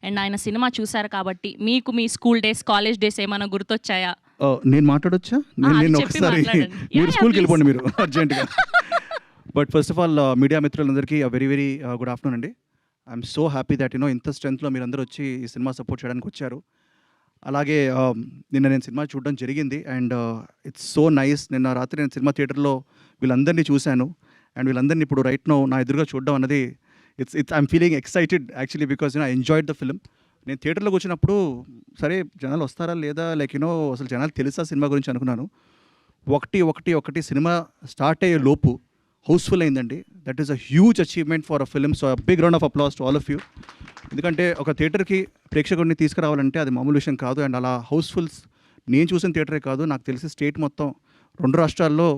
And ఆయన cinema చూశారు కాబట్టి మీకు మీ స్కూల్ డేస్, కాలేజ్ డేస్ ఏమైనా గుర్తొచ్చాయా? నేను మాట్లాడొచ్చా? నేను ఒకసారి మీరు స్కూల్కి వెళ్ళిపోండి మీరు అర్జెంటుగా. But first of all media మిత్రులందరికీ వెరీ వెరీ గుడ్ ఆఫ్టర్నూన్ అండి. ఐఎమ్ సో హ్యాపీ దట్ ఇంత స్ట్రెంత్లో మీరందరూ వచ్చి ఈ సినిమా సపోర్ట్ చేయడానికి వచ్చారు. అలాగే నిన్న నేను సినిమా చూడడం జరిగింది అండ్ ఇట్స్ సో నైస్. నిన్న రాత్రి నేను సినిమా థియేటర్లో వీళ్ళందరినీ చూశాను అండ్ వీళ్ళందరినీ ఇప్పుడు రైట్ నో నా ఎదురుగా చూడడం అనేది it's I'm feeling excited actually because I enjoyed the film. నేను థియేటర్లోకి వచ్చినప్పుడు సరే జనాలు వస్తారా లేదా లైక్ అసలు జనాలు తెలుసా సినిమా గురించి అనుకున్నాను. ఒకటి సినిమా స్టార్ట్ అయ్యే లోపు హౌస్ఫుల్ అయిందండి. That is a huge achievement for a film. So big round of applause to all of you. ఎందుకంటే ఒక థియేటర్కి ప్రేక్షకుడిని తీసుకురావాలంటే అది మామూలు విషయం కాదు. అండ్ అలా హౌస్ఫుల్స్ నేను చూసిన థియేటరే కాదు, నాకు తెలిసి స్టేట్ మొత్తం 2 రాష్ట్రాల్లో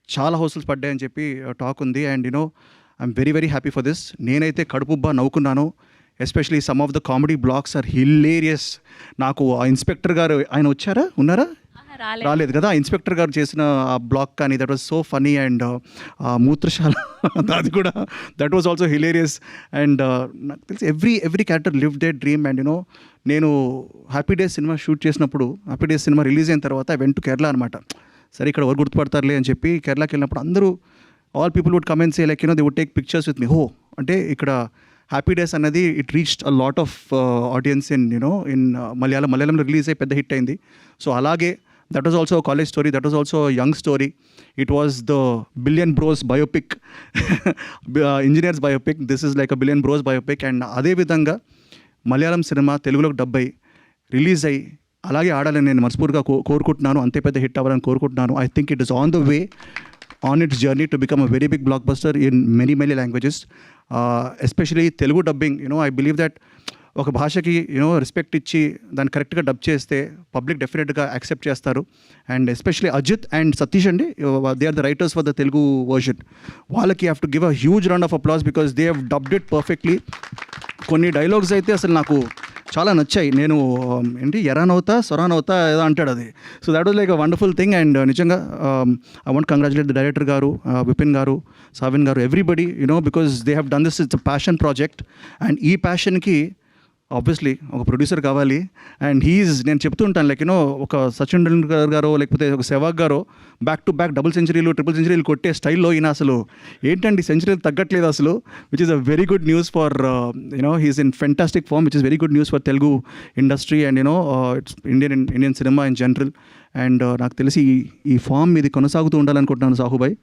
చాలా హౌస్ఫుల్స్ పడ్డాయని చెప్పి టాక్ ఉంది. And I'm very very happy for this. నేనైతే కడుపుబ్బా నవ్వుకున్నాను. Especially some of the comedy blocks are hilarious. నాకు ఆ ఇన్స్పెక్టర్ గారు ఆయన ఉన్నారా? రాలేదు కదా. ఇన్స్పెక్టర్ గారు చేసిన ఆ బ్లాక్ కానీ that was so funny. And మూత్రశాల అది కూడా that was also hilarious. And నాకు తెలిసి every character live they dream. And నేను హ్యాపీ డేస్ సినిమా షూట్ చేసినప్పుడు, హ్యాపీ డేస్ సినిమా రిలీజ్ అయిన తర్వాత ఐ వెంట్ టు కేరళ అనమాట. సరే ఇక్కడ ఎవరు గుర్తుపడతారులే అని చెప్పి కేరళకి వెళ్ళినప్పుడు అందరూ all people would come and say like they would take pictures with me. అంటే ఇక్కడ హ్యాపీ డేస్ అన్నది it reached a lot of audience in మలయాళంలో రిలీజ్ అయ్యి పెద్ద హిట్ అయింది. సో అలాగే that was also college story, that was also young story. It was the billion bros biopic, engineers biopic. This is like a billion bros biopic. And అదేవిధంగా Malayalam cinema తెలుగులోకి dub అయ్యి release అయ్యి అలాగే ఆడాలని నేను మనస్ఫూర్తిగా కోరుకుంటున్నాను. అంతే పెద్ద హిట్ అవ్వాలని కోరుకుంటున్నాను. I think it is on the way on its journey to become a very big blockbuster in many languages, especially Telugu dubbing. I believe that ఒక భాషకి రెస్పెక్ట్ ఇచ్చి దాన్ని కరెక్ట్గా డబ్ చేస్తే పబ్లిక్ డెఫినెట్గా యాక్సెప్ట్ చేస్తారు. And especially Ajith and Satish అండి, they are the writers for the Telugu version. వాళ్ళకి have to give a huge round of applause because they have dubbed it perfectly. కొన్ని డైలాగ్స్ అయితే అసలు నాకు చాలా నచ్చాయి. నేను ఎరానవుతా సొరానవుతా ఏదో అంటాడు అది. So that was like a wonderful thing. And నిజంగా I want congratulate the director గారు, విపిన్ గారు, సావిన్ గారు, everybody because they have done this. It's a passion project. And ఈ ప్యాషన్కి ఆబ్వియస్లీ ఒక ప్రొడ్యూసర్ కావాలి. అండ్ నేను చెప్తూ ఉంటాను లైక్ ఒక సచిన్ టెండూల్కర్ గారో లేకపోతే ఒక సెవాగ్ గారో బ్యాక్ టు బ్యాక్ డబుల్ సెంచరీలు, ట్రిపుల్ సెంచరీలు కొట్టే స్టైల్లో ఈయన అసలు ఏంటండి సెంచరీలు తగ్గట్లేదు అసలు, which is a very good news for his in fantastic form, which is very good news for Telugu industry and it's Indian cinema in general. అండ్ నాకు తెలిసి ఈ ఫామ్ ఇది కొనసాగుతూ ఉండాలనుకుంటున్నాను సాహుబాయ్.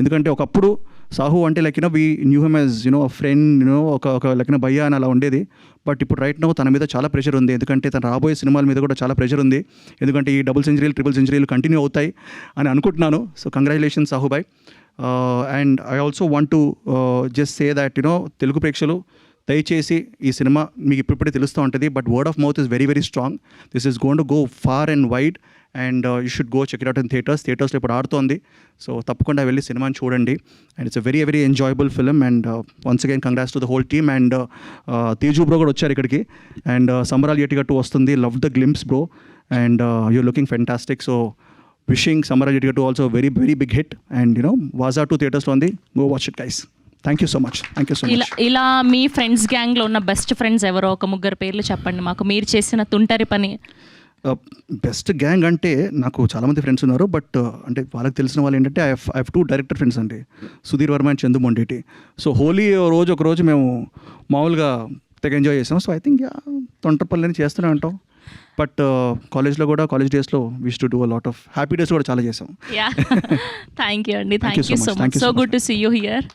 ఎందుకంటే ఒకప్పుడు సాహు అంటే like we knew him as a friend, ఒక లైక్ భయ్యా అని అలా ఉండేది. బట్ ఇప్పుడు రైట్ నౌ తన మీద చాలా ప్రెషర్ ఉంది. ఎందుకంటే తన రాబోయే సినిమాల మీద కూడా చాలా ప్రెషర్ ఉంది. ఎందుకంటే ఈ డబుల్ సెంచరీలు, ట్రిపుల్ సెంచరీలు కంటిన్యూ అవుతాయి అని అనుకుంటున్నాను. సో కంగ్రాచులేషన్స్ సాహుబాయ్. And I also want to just say that Telugu ప్రేక్షకులు దయచేసి ఈ సినిమా మీకు ఇప్పుడిప్పుడే తెలుస్తూ ఉంటుంది. But word of mouth is very very strong. This is gonna go far and wide. And you should go check it out in థియేటర్స్లో ఇప్పుడు ఆడుతోంది. సో తప్పకుండా వెళ్ళి సినిమాని చూడండి. And it's a very very enjoyable film. And once again congrats to the whole team. And Teju bro కూడా వచ్చారు ఇక్కడికి. అండ్ సంబరాలు ఎటిగట్టు వస్తుంది, love the glimpse bro. And you're looking fantastic. So wishing Sambaralu Yetigattu also very very big hit. And Vaazha 2 థియేటర్స్లో ఉంది. Go watch it guys. Thank you so much. ఇలా మీ friends గ్యాంగ్లో ఉన్న బెస్ట్ ఫ్రెండ్స్ ఎవరో ఒక 3 పేర్లు చెప్పండి మాకు, మీరు చేసిన తుంటరి పని. బెస్ట్ గ్యాంగ్ అంటే నాకు చాలామంది ఫ్రెండ్స్ ఉన్నారు. బట్ అంటే వాళ్ళకి తెలిసిన వాళ్ళు ఏంటంటే ఐ హ్యావ్ 2 డైరెక్టర్ ఫ్రెండ్స్ అండి, సుధీర్ వర్మ అండ్ చందు మొండేటి. సో హోలీ ఒకరోజు మేము మామూలుగా తెగ ఎంజాయ్ చేసాం. సో ఐ థింక్ తొంటపల్లిని చేస్తూనే ఉంటాం. బట్ కాలేజ్లో కూడా కాలేజ్ డేస్లో wish to do a lot of happy days కూడా చాలా చేసాం. థ్యాంక్ యూ అండి. Thank you so much. So good to see you here.